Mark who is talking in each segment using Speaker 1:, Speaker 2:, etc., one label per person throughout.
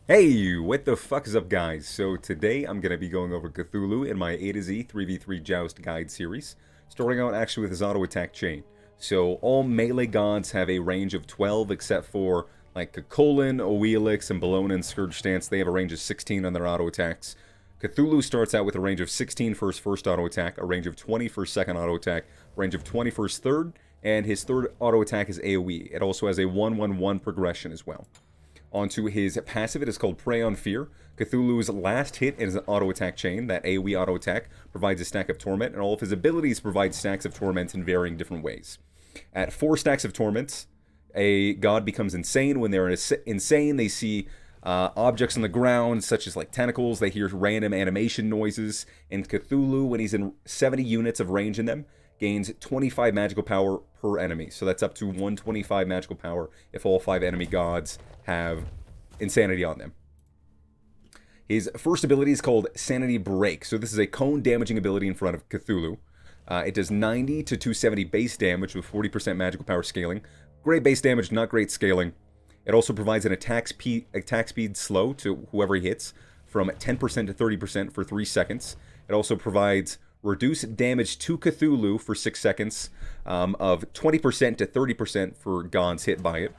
Speaker 1: Hey, what the fuck is up, guys? So today I'm going to be going over Cthulhu in my A to Z 3v3 Joust guide series, starting out actually with his auto attack chain. So all melee gods have a range of 12 except for like Cuchulainn, Oelix, and Bellona and Scourge Stance. They have a range of 16 on their auto attacks. Cthulhu starts out with a range of 16 for his first auto attack, a range of 20 for his second auto attack, a range of 20 for his third, and his third auto attack is AoE. It also has a 1-1-1 progression as well. Onto his passive, it is called Prey on Fear. Cthulhu's last hit is an auto attack chain. That AoE auto attack provides a stack of Torment, and all of his abilities provide stacks of Torment in varying different ways. At 4 stacks of Torment, a god becomes insane. When they're insane, they see objects on the ground, such as like tentacles. They hear random animation noises. And Cthulhu, when he's in 70 units of range in them, gains 25 magical power per enemy. So that's up to 125 magical power if all 5 enemy gods have insanity on them. His first ability is called Sanity Break. So this is a cone damaging ability in front of Cthulhu. It does 90 to 270 base damage with 40% magical power scaling. Great base damage, not great scaling. It also provides an attack speed slow to whoever he hits from 10% to 30% for 3 seconds. It also provides reduced damage to Cthulhu for 6 seconds of 20% to 30% for gods hit by it.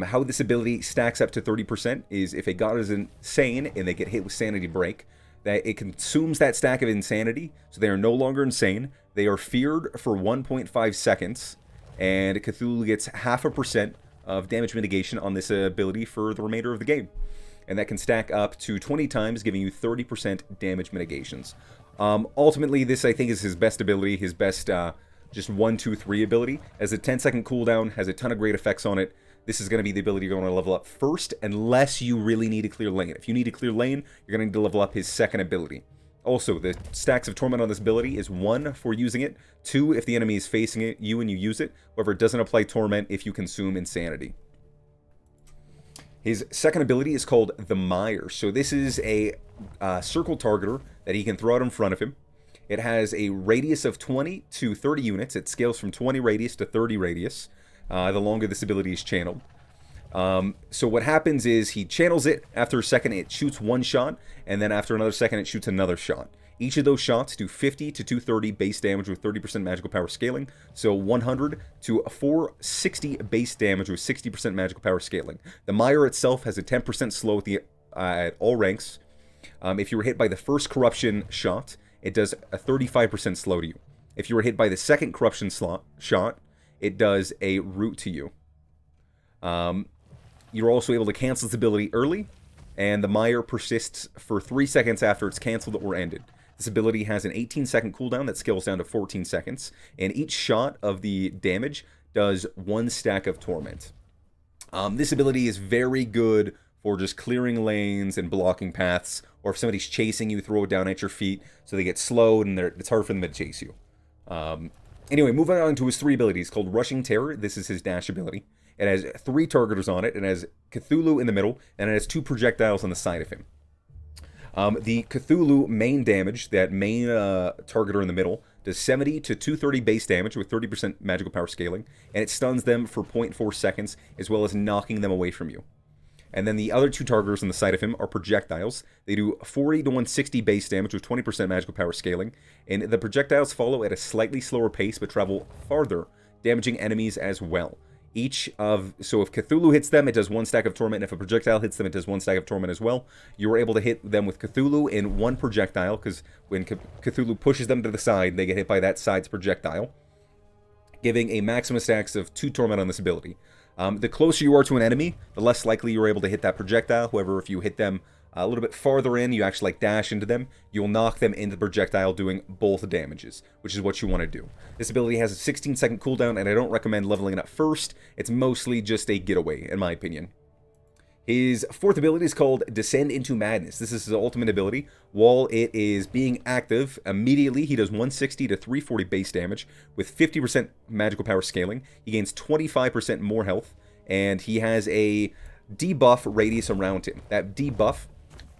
Speaker 1: How this ability stacks up to 30% is if a god is insane and they get hit with Sanity Break, that it consumes that stack of insanity, so they are no longer insane. They are feared for 1.5 seconds, and Cthulhu gets 0.5% of damage mitigation on this ability for the remainder of the game. And that can stack up to 20 times, giving you 30% damage mitigations. Ultimately, this I think is his best ability, his best just 1, 2, 3 ability. As a 10-second cooldown, has a ton of great effects on it. This is going to be the ability you're going to level up first, unless you really need a clear lane. If you need a clear lane, you're going to need to level up his second ability. Also, the stacks of Torment on this ability is 1 for using it, 2 if the enemy is facing it, you and you use it. However, it doesn't apply Torment if you consume Insanity. His second ability is called the Mire. So this is a circle targeter that he can throw out in front of him. It has a radius of 20 to 30 units. It scales from 20 radius to 30 radius. The longer this ability is channeled. So what happens is he channels it. After a second, it shoots 1 shot, and then after another second, it shoots another shot. Each of those shots do 50 to 230 base damage with 30% magical power scaling. So 100 to 460 base damage with 60% magical power scaling. The Mire itself has a 10% slow at all ranks. If you were hit by the first corruption shot, it does a 35% slow to you. If you were hit by the second corruption shot, it does a root to you. You're also able to cancel this ability early, and the Mire persists for 3 seconds after it's canceled or ended. This ability has an 18-second cooldown that scales down to 14 seconds, and each shot of the damage does 1 stack of Torment. This ability is very good for just clearing lanes and blocking paths, or if somebody's chasing you, throw it down at your feet so they get slowed and it's hard for them to chase you. Anyway, moving on to his 3 abilities, called Rushing Terror. This is his dash ability. It has 3 targeters on it. It has Cthulhu in the middle, and it has 2 projectiles on the side of him. The Cthulhu main damage, that main targeter in the middle, does 70 to 230 base damage with 30% magical power scaling, and it stuns them for 0.4 seconds, as well as knocking them away from you. And then the other 2 targeters on the side of him are projectiles. They do 40 to 160 base damage with 20% magical power scaling, and the projectiles follow at a slightly slower pace but travel farther, damaging enemies as well. So if Cthulhu hits them, it does 1 stack of Torment, and if a projectile hits them, it does 1 stack of Torment as well. You are able to hit them with Cthulhu in 1 projectile, because when Cthulhu pushes them to the side, they get hit by that side's projectile, giving a maximum stacks of 2 Torment on this ability. The closer you are to an enemy, the less likely you're able to hit that projectile. However, if you hit them a little bit farther in, you actually dash into them, you'll knock them into the projectile, doing both damages, which is what you want to do. This ability has a 16-second cooldown, and I don't recommend leveling it up first. It's mostly just a getaway, in my opinion. His 4th ability is called Descend into Madness. This is his ultimate ability. While it is being active, immediately he does 160 to 340 base damage with 50% magical power scaling. He gains 25% more health, and he has a debuff radius around him. That debuff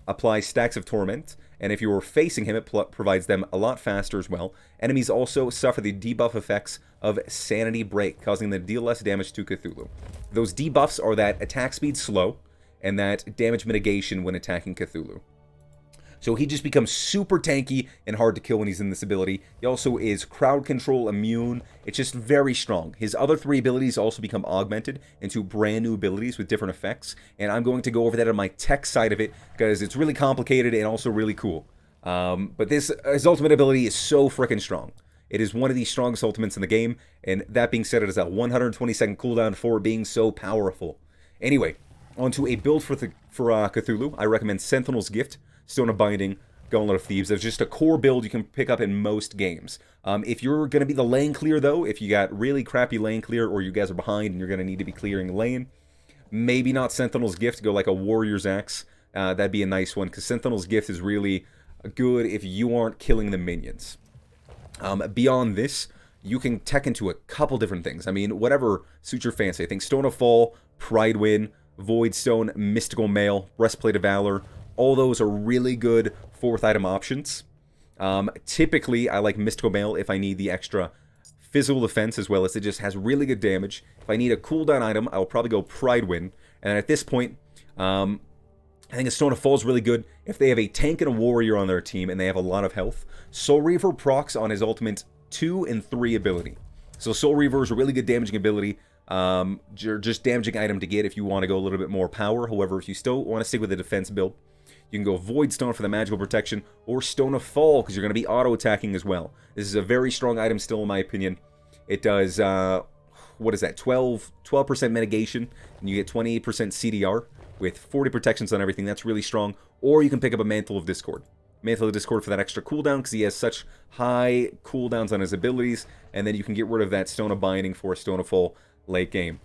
Speaker 1: applies stacks of Torment, and if you are facing him, it provides them a lot faster as well. Enemies also suffer the debuff effects of Sanity Break, causing them to deal less damage to Cthulhu. Those debuffs are that attack speed slow, and that damage mitigation when attacking Cthulhu. So he just becomes super tanky and hard to kill when he's in this ability. He also is crowd control immune. It's just very strong. His other 3 abilities also become augmented into brand new abilities with different effects. And I'm going to go over that on my tech side of it because it's really complicated and also really cool. But his ultimate ability is so freaking strong. It is one of the strongest ultimates in the game. And that being said, it has a 120-second cooldown for being so powerful. Anyway, onto a build for Cthulhu. I recommend Sentinel's Gift, Stone of Binding, Gauntlet of Thieves. There's just a core build you can pick up in most games. If you're going to be the lane clear, though, if you got really crappy lane clear or you guys are behind and you're going to need to be clearing lane, maybe not Sentinel's Gift, go like a Warrior's Axe. That'd be a nice one, because Sentinel's Gift is really good if you aren't killing the minions. Beyond this, you can tech into a couple different things. I mean, whatever suits your fancy. I think Stone of Fall, Pride Wind, Void Stone, Mystical Mail, Breastplate of Valor, all those are really good 4th item options. Typically, I like Mystical Mail if I need the extra physical defense, as well as it just has really good damage. If I need a cooldown item, I'll probably go Pride Wind. And at this point, I think a Stone of Fall is really good if they have a tank and a warrior on their team and they have a lot of health. Soul Reaver procs on his ultimate 2 and 3 ability. So Soul Reaver is a really good damaging ability. Just damaging item to get if you want to go a little bit more power. However, if you still want to stick with the defense build, you can go Void Stone for the magical protection, or Stone of Fall, because you're going to be auto-attacking as well. This is a very strong item still, in my opinion. It does, what is that, 12% mitigation, and you get 28% CDR, with 40 protections on everything. That's really strong. Or you can pick up a Mantle of Discord. Mantle of Discord for that extra cooldown, because he has such high cooldowns on his abilities, and then you can get rid of that Stone of Binding for a Stone of Fall late game.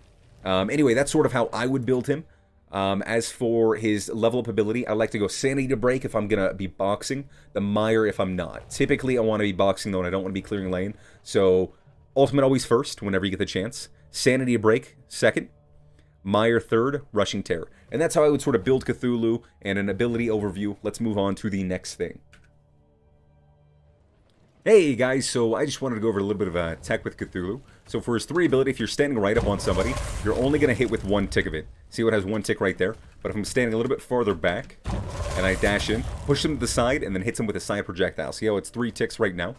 Speaker 1: Anyway, that's sort of how I would build him. As for his level up ability, I like to go Sanity to Break if I'm going to be boxing, the Mire if I'm not. Typically, I want to be boxing though, and I don't want to be clearing lane. So, Ultimate always first, whenever you get the chance. Sanity to Break second. Mire third, Rushing Terror. And that's how I would sort of build Cthulhu and an ability overview. Let's move on to the next thing. Hey guys, so I just wanted to go over a little bit of tech with Cthulhu. So for his 3 ability, if you're standing right up on somebody, you're only going to hit with 1 tick of it. See how it has 1 tick right there? But if I'm standing a little bit farther back, and I dash in, push him to the side, and then hits him with a side projectile. See how it's 3 ticks right now?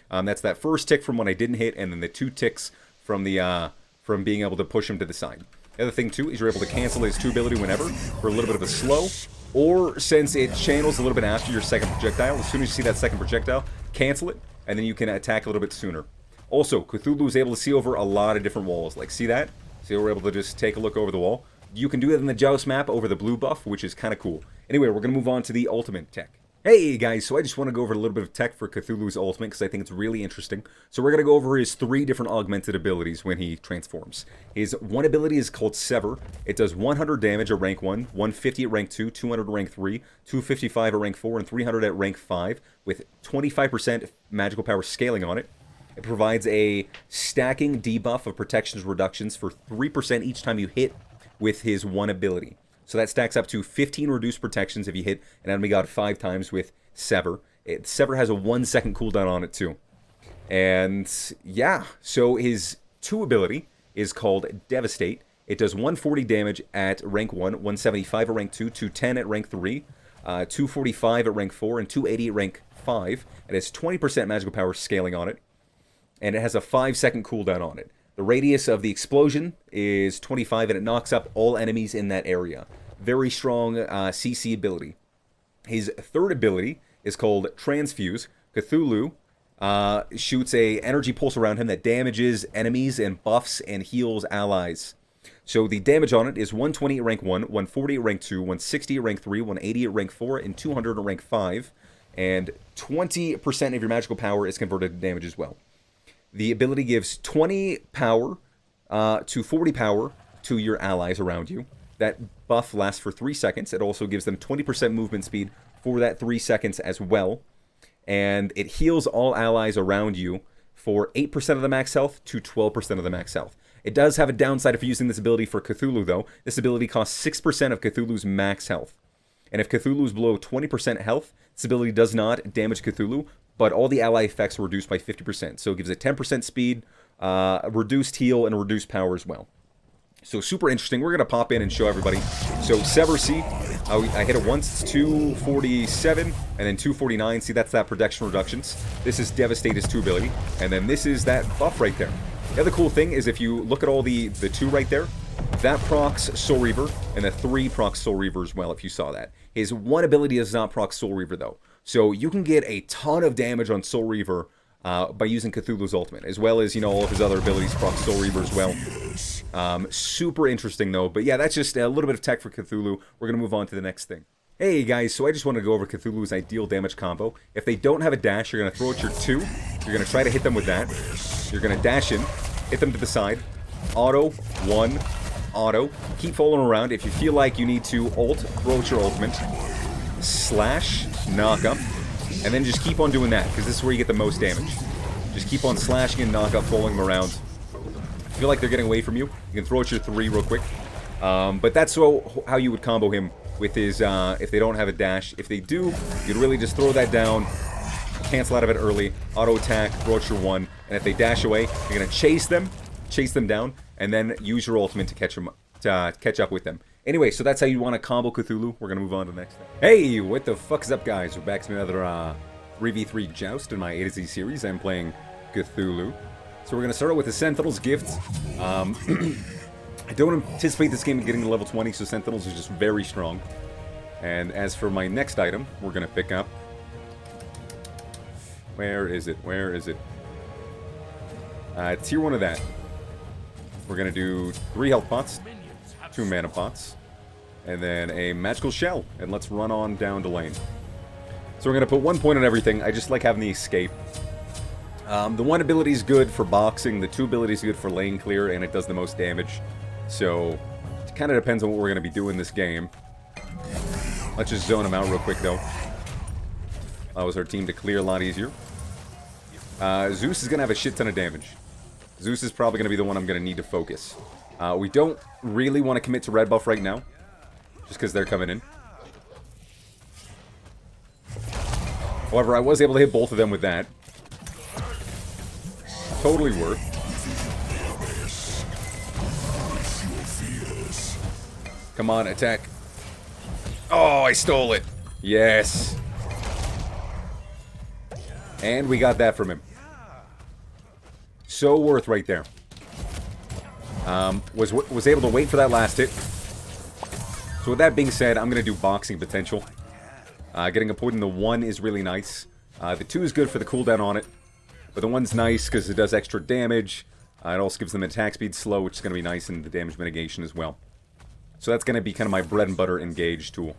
Speaker 1: That's that first tick from when I didn't hit, and then the 2 ticks from the from being able to push him to the side. The other thing too is you're able to cancel his 2 ability whenever, for a little bit of a slow, or since it channels a little bit after your second projectile, as soon as you see that second projectile, cancel it, and then you can attack a little bit sooner. Also, Cthulhu is able to see over a lot of different walls. Like, see that? See, we're able to just take a look over the wall. You can do that in the Joust map over the blue buff, which is kind of cool. Anyway, we're going to move on to the ultimate tech. Hey guys, so I just want to go over a little bit of tech for Cthulhu's ultimate because I think it's really interesting. So we're going to go over his 3 different augmented abilities when he transforms. His 1 ability is called Sever. It does 100 damage at rank 1, 150 at rank 2, 200 at rank 3, 255 at rank 4, and 300 at rank 5, with 25% magical power scaling on it. It provides a stacking debuff of protections reductions for 3% each time you hit with his 1 ability. So that stacks up to 15 reduced protections if you hit an enemy god 5 times with Sever. Sever has a 1-second cooldown on it too. And yeah, so his 2 ability is called Devastate. It does 140 damage at rank 1, 175 at rank 2, 210 at rank 3, 245 at rank 4, and 280 at rank 5. It has 20% magical power scaling on it. And it has a 5-second cooldown on it. The radius of the explosion is 25, and it knocks up all enemies in that area. Very strong CC ability. His 3rd ability is called Transfuse. Cthulhu shoots a energy pulse around him that damages enemies and buffs and heals allies. So the damage on it is 120 at rank 1, 140 at rank 2, 160 at rank 3, 180 at rank 4, and 200 at rank 5. And 20% of your magical power is converted to damage as well. The ability gives 20 power to 40 power to your allies around you. That buff lasts for 3 seconds. It also gives them 20% movement speed for that 3 seconds as well. And it heals all allies around you for 8% of the max health to 12% of the max health. It does have a downside if you're using this ability for Cthulhu, though. This ability costs 6% of Cthulhu's max health. And if Cthulhu is below 20% health, this ability does not damage Cthulhu, but all the ally effects are reduced by 50%. So it gives it 10% speed, reduced heal, and reduced power as well. So super interesting. We're going to pop in and show everybody So Sever C, I hit it once, it's 247, and then 249. See, that's that protection reductions. This is Devastate his 2 ability, and then this is that buff right there. The other cool thing is if you look at all the 2 right there, that procs Soul Reaver, and the 3 procs Soul Reaver as well, if you saw that. His 1 ability does not proc Soul Reaver, though. So you can get a ton of damage on Soul Reaver by using Cthulhu's ultimate, as well as, you know, all of his other abilities proc Soul Reaver as well. Super interesting, though. But yeah, that's just a little bit of tech for Cthulhu. We're going to move on to the next thing. Hey guys, so I just want to go over Cthulhu's ideal damage combo. If they don't have a dash, you're going to throw out your 2. You're going to try to hit them with that. You're going to dash in, hit them to the side. Auto, 1, auto. Keep following around. If you feel like you need to ult, throw out your ultimate. Slash, knock up. And then just keep on doing that, because this is where you get the most damage. Just keep on slashing and knock up, following them around. If you feel like they're getting away from you, you can throw out your 3 real quick. But that's how you would combo him with his, if they don't have a dash. If they do, you'd really just throw that down, cancel out of it early, auto attack, throw out your 1, and if they dash away, you're going to chase them down, and then use your ultimate to catch up with them. Anyway, so that's how you want to combo Cthulhu. We're going to move on to the next thing. Hey, what the fuck is up, guys? We're back to another 3v3 Joust in my A to Z series. I'm playing Cthulhu. So we're going to start out with the Sentinel's Gift. I don't anticipate this game getting to level 20, so Sentinels are just very strong. And as for my next item, we're going to pick up... Where is it? Where is it? Tier 1 of that. We're going to do 3 health pots, 2 mana pots, and then a magical shell. And let's run on down to lane. So we're going to put 1 point on everything. I just like having the escape. The 1 ability is good for boxing, the 2 ability is good for lane clear, and it does the most damage. So, it kind of depends on what we're going to be doing this game. Let's just zone them out real quick, though. Allows our team to clear a lot easier. Zeus is going to have a shit ton of damage. Zeus is probably going to be the one I'm going to need to focus. We don't really want to commit to red buff right now, just because they're coming in. However, I was able to hit both of them with that. Totally worth. Come on, attack. Oh, I stole it. Yes. And we got that from him. So worth right there. Was able to wait for that last hit. So with that being said, I'm going to do boxing potential. Getting a point in the 1 is really nice. The 2 is good for the cooldown on it. But the 1's nice because it does extra damage. It also gives them attack speed slow, which is going to be nice in the damage mitigation as well. So that's going to be kind of my bread and butter engage tool.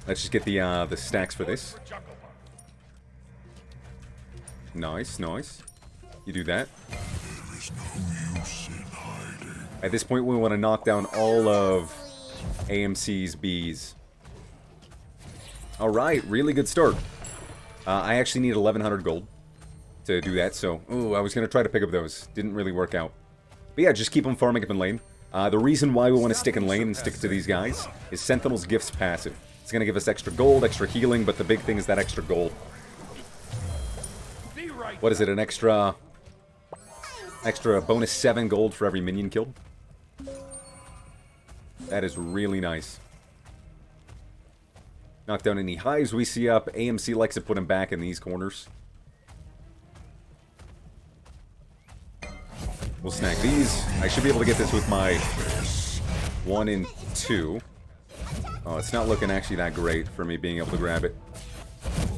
Speaker 1: Let's just get the stacks for this. Nice, nice. You do that. At this point, we want to knock down all of AMC's bees. Alright, really good start. I actually need 1100 gold to do that, so... Ooh, I was going to try to pick up those. Didn't really work out. But yeah, just keep on farming up in lane. The reason why we want to stick in lane and stick to these guys is Sentinel's Gift's passive. It's going to give us extra gold, extra healing, but the big thing is that extra gold. What is it, an extra bonus 7 gold for every minion killed? That is really nice. Knock down any hives we see up. AMC likes to put him back in these corners. We'll snag these. I should be able to get this with my 1 and 2. Oh, it's not looking actually that great for me being able to grab it.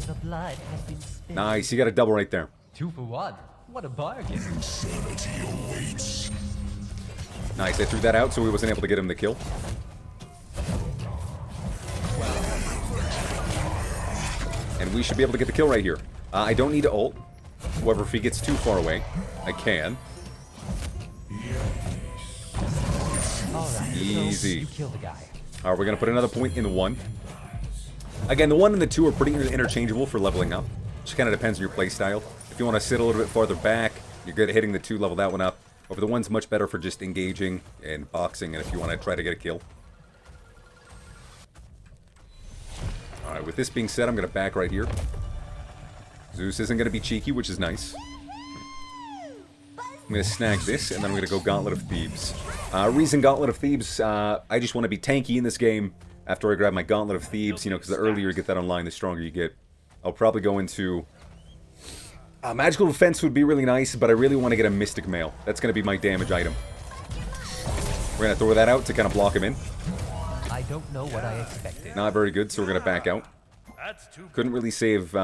Speaker 2: The blood has been spilled.
Speaker 1: Nice, you got a double right there.
Speaker 2: 2 for 1. What a bargain.
Speaker 3: Insanity awaits.
Speaker 1: Nice, I threw that out so we wasn't able to get him the kill. And we should be able to get the kill right here. I don't need to ult. However, if he gets too far away, I can.
Speaker 2: Alright,
Speaker 1: Easy.
Speaker 2: So you kill the guy.
Speaker 1: Alright, we're going to put another point in the 1. Again, the 1 and the 2 are pretty interchangeable for leveling up. Just kind of depends on your playstyle. If you want to sit a little bit farther back, you're good at hitting the 2, level that one up. Over the 1's much better for just engaging and boxing, and if you want to try to get a kill. Alright, with this being said, I'm going to back right here. Zeus isn't going to be cheeky, which is nice. I'm going to snag this, and then I'm going to go Gauntlet of Thebes. Reason Gauntlet of Thebes, I just want to be tanky in this game after I grab my Gauntlet of Thebes, you know, because the earlier you get that online, the stronger you get. I'll probably go into... Magical Defense would be really nice, but I really want to get a Mystic Mail. That's going to be my damage item. We're going to throw that out to kind of block him in.
Speaker 2: I don't know what I expected.
Speaker 1: Not very good, so we're going to back out. Couldn't really save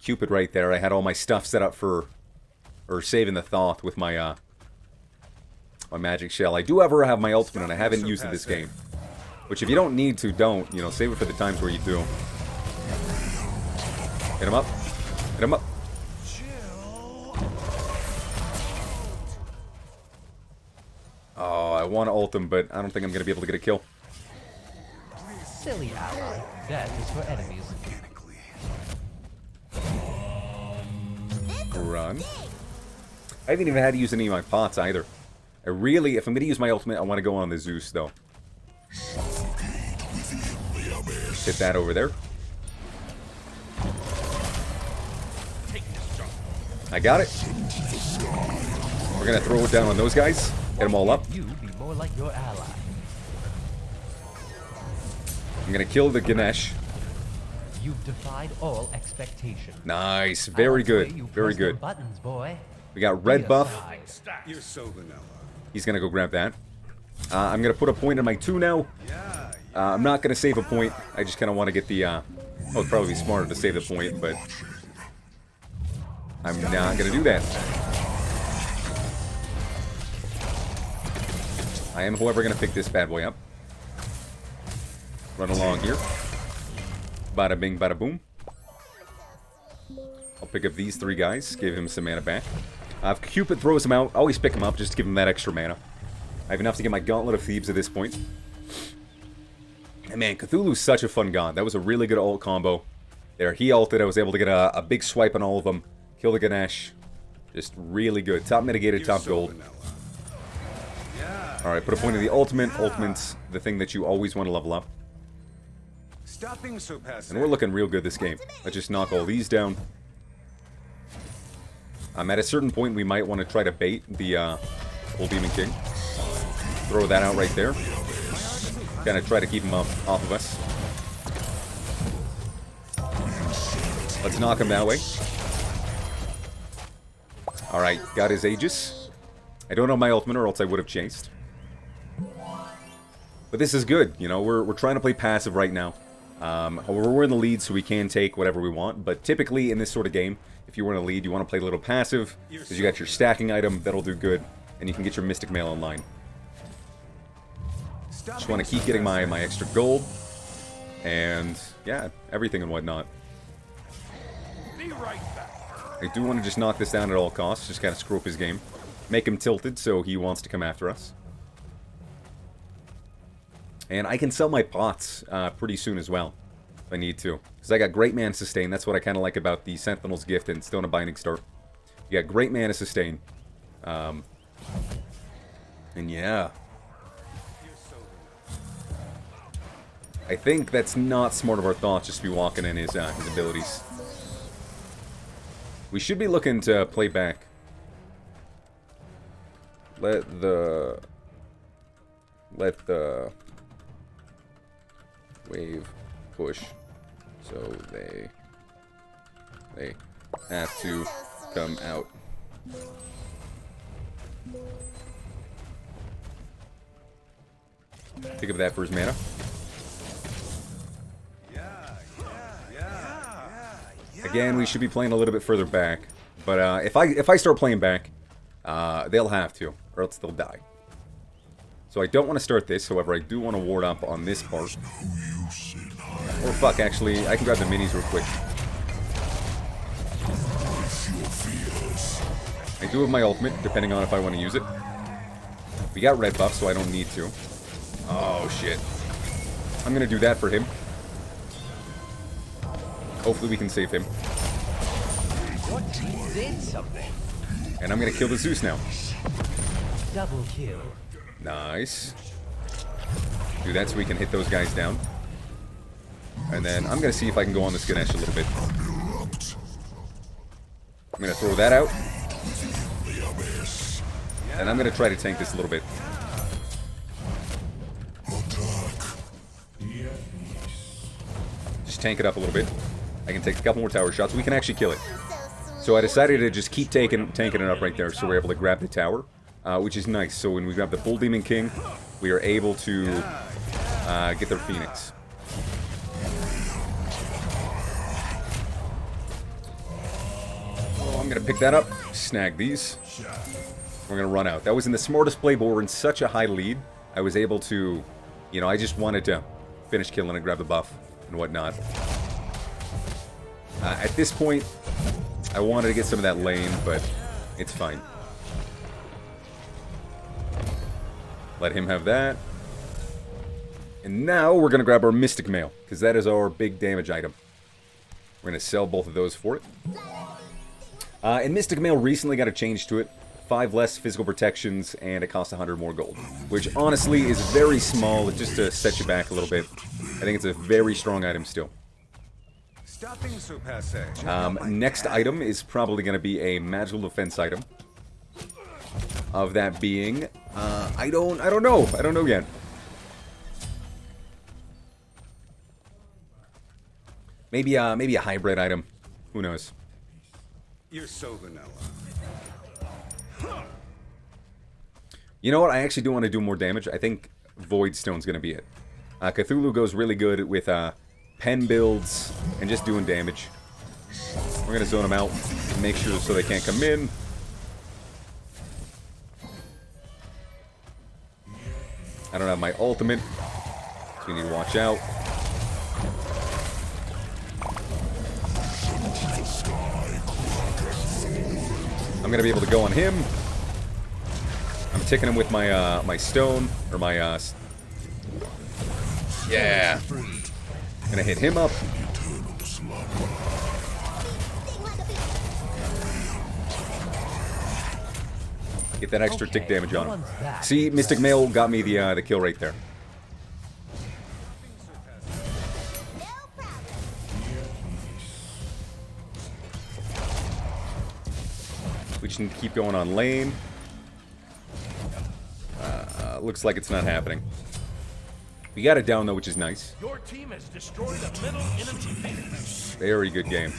Speaker 1: Cupid right there. I had all my stuff set up for... Or saving the Thoth with my my magic shell. I do ever have my ultimate, and I haven't used it this game. Which, if you don't need to, don't. You know, save it for the times where you do. Hit him up. Hit him up. Oh, I want to ult him, but I don't think I'm going to be able to get a kill.
Speaker 2: Silly ally. That is for enemies.
Speaker 1: Run. I haven't even had to use any of my pots either. I really, if I'm going to use my ultimate, I want to go on the Zeus, though. Hit that over there. I got it. We're going to throw it down on those guys. Get them all up.
Speaker 2: You be more like your ally.
Speaker 1: I'm going to kill the Ganesh.
Speaker 2: You've defied all expectation.
Speaker 1: Nice. Very good. Very good.
Speaker 2: Buttons, boy.
Speaker 1: We got red buff.
Speaker 3: You're so vanilla.
Speaker 1: He's going to go grab that. I'm going to put a point in my 2 now. I'm not going to save a point. I just kind of want to get the... Oh, it'd probably be smarter to save the point, but... I'm not going to do that. I am, however, going to pick this bad boy up. Run along here. Bada bing, bada boom. I'll pick up these 3 guys. Give him some mana back. If Cupid throws him out, I always pick him up just to give him that extra mana. I have enough to get my Gauntlet of Thebes at this point. And man, Cthulhu's such a fun god. That was a really good ult combo. There, he ulted. I was able to get a big swipe on all of them. Kill the Ganesh. Just really good. Top mitigated, top gold. Alright, put a point in the ultimate. Ultimate's the thing that you always want to level up.
Speaker 3: Stop being so passive.
Speaker 1: And we're looking real good this game. Let's just knock all these down. At a certain point, we might want to try to bait the Old Demon King. Throw that out right there. Kind of try to keep him off of us. Let's knock him that way. Alright, got his Aegis. I don't know my ultimate, or else I would have chased. But this is good, you know, we're trying to play passive right now. However, we're in the lead, so we can take whatever we want. But typically, in this sort of game, if you were in a lead, you want to play a little passive, because you got your stacking item, that'll do good, and you can get your Mystic Mail online. Just want to keep getting my extra gold, and yeah, everything and whatnot. I do want to just knock this down at all costs, just kind of screw up his game. Make him tilted, so he wants to come after us. And I can sell my pots pretty soon as well, if I need to. Because I got great mana sustain. That's what I kind of like about the Sentinel's Gift and Stone of Binding Star. You got great mana sustain. And yeah. I think that's not smart of our thoughts, just to be walking in his abilities. We should be looking to play back. Let the wave push, so they have to come out. Pick up that for his mana. Again, we should be playing a little bit further back, but if I start playing back, they'll have to, or else they'll die. So I don't want to start this, however, I do want to ward up on this part. Or fuck, actually, I can grab the minis real quick. I do have my ultimate, depending on if I want to use it. We got red buff, so I don't need to. Oh, shit. I'm going to do that for him. Hopefully we can save him.
Speaker 2: What did something?
Speaker 1: And I'm going to kill the Zeus now.
Speaker 2: Double kill.
Speaker 1: Nice. Do that so we can hit those guys down. And then I'm going to see if I can go on this Ganesh a little bit. I'm going to throw that out. And I'm going to try to tank this a little bit. Just tank it up a little bit. I can take a couple more tower shots. We can actually kill it. So I decided to just keep tanking it up right there, so we're able to grab the tower, which is nice. So when we grab the Bull Demon King, we are able to get their Phoenix. Oh, I'm going to pick that up, snag these. We're going to run out. That wasn't the smartest play, but we're in such a high lead. I was able to, you know, I just wanted to finish killing and grab the buff and whatnot. At this point, I wanted to get some of that lane, but it's fine. Let him have that. And now we're going to grab our Mystic Mail, because that is our big damage item. We're going to sell both of those for it. And Mystic Mail recently got a change to it. 5 less physical protections, and it costs 100 more gold. Which, honestly, is very small, just to set you back a little bit. I think it's a very strong item still. Next item is probably going to be a magical defense item. Of that being, I don't know. I don't know yet. Maybe a hybrid item. Who knows?
Speaker 3: You're so vanilla.
Speaker 1: You know what? I actually do want to do more damage. I think Void Stone's going to be it. Cthulhu goes really good with pen builds and just doing damage. We're going to zone them out. Make sure so they can't come in. I don't have my ultimate, so we need to watch out. I'm going to be able to go on him. I'm ticking him with my my stone, or my yeah. Gonna hit him up. Get that extra tick damage on him. See, Mystic Mail got me the kill right there. We just need to keep going on lane. Looks like it's not happening. We got it down though, which is nice.
Speaker 4: Your team has destroyed a middle enemy Phoenix.
Speaker 1: Very good game.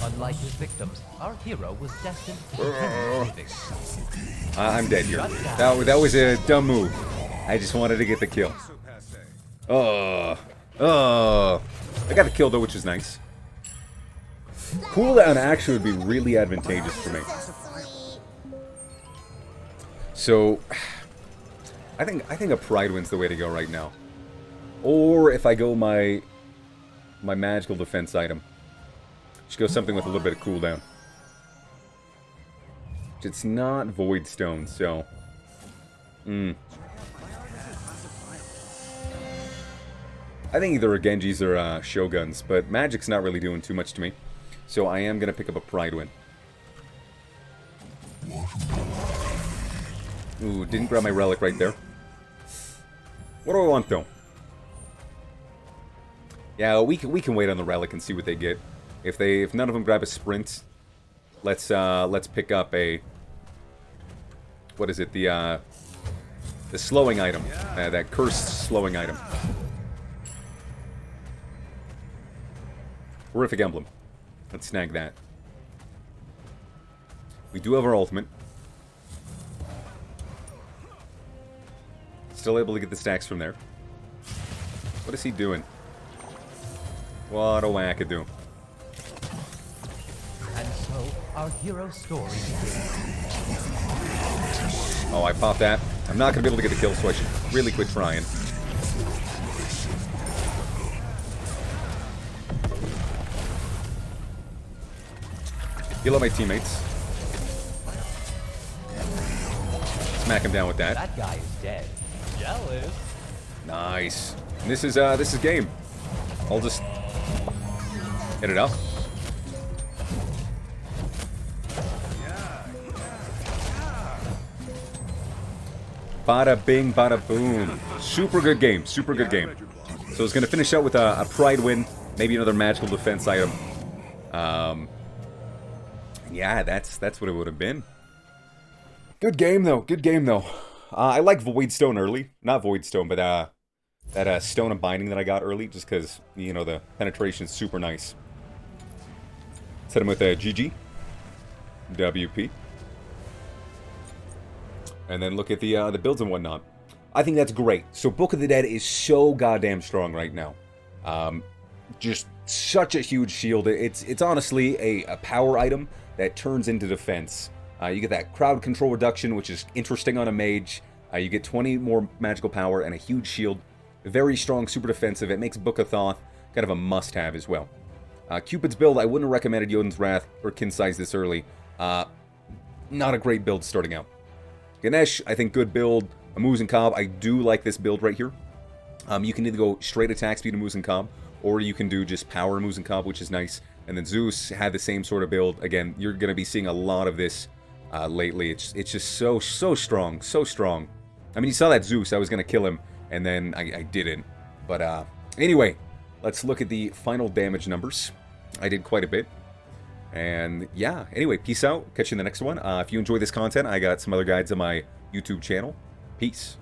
Speaker 2: Unlike his victims, our hero was destined to continue living.
Speaker 1: I'm dead here. That was a dumb move. I just wanted to get the kill. I got the kill though, which is nice. Cooldown actually would be really advantageous for me. So, I think a Pride Wind's the way to go right now. Or if I go my magical defense item, just go something with a little bit of cooldown. It's not Void Stone, so I think either Genjis or Shoguns, but Magic's not really doing too much to me, so I am gonna pick up a Pride Wind. Ooh, didn't grab my relic right there. What do I want though? Yeah, we can wait on the relic and see what they get. If none of them grab a sprint, let's pick up a, what is it, the slowing item, that cursed slowing item. Horrific Emblem. Let's snag that. We do have our ultimate. Still able to get the stacks from there. What is he doing? What a wackadoo.
Speaker 2: And so, our hero's story begins.
Speaker 1: Oh, I popped that. I'm not going to be able to get the kill, so I should really quit trying. Heal up my teammates. Smack him down with that.
Speaker 2: That guy is dead. Jealous.
Speaker 1: Nice. And this is game. I'll just hit it up. Bada bing, bada boom. Super good game. Super good game. So it's going to finish out with a Pride Win, maybe another magical defense item. Yeah, that's what it would have been. Good game, though. Good game, though. I like Voidstone early. Not Voidstone, but that Stone of Binding that I got early, just because, you know, the penetration is super nice. Set him with a GG. WP. And then look at the builds and whatnot. I think that's great. So Book of the Dead is so goddamn strong right now. Just such a huge shield. It's honestly a power item that turns into defense. You get that crowd control reduction, which is interesting on a mage. You get 20 more magical power and a huge shield. Very strong, super defensive. It makes Book of Thoth kind of a must-have as well. Cupid's build, I wouldn't have recommended Jotun's Wrath or Kinsize this early. Not a great build starting out. Ganesh, I think good build. Amuse and Cobb, I do like this build right here. You can either go straight attack speed Amuse and Cobb, or you can do just power Amuse and Cobb, which is nice. And then Zeus had the same sort of build. Again, you're going to be seeing a lot of this lately. It's just so strong, so strong. I mean, you saw that Zeus, I was going to kill him, and then I didn't. But anyway, let's look at the final damage numbers. I did quite a bit. And yeah, anyway, peace out. Catch you in the next one. If you enjoy this content, I got some other guides on my YouTube channel. Peace.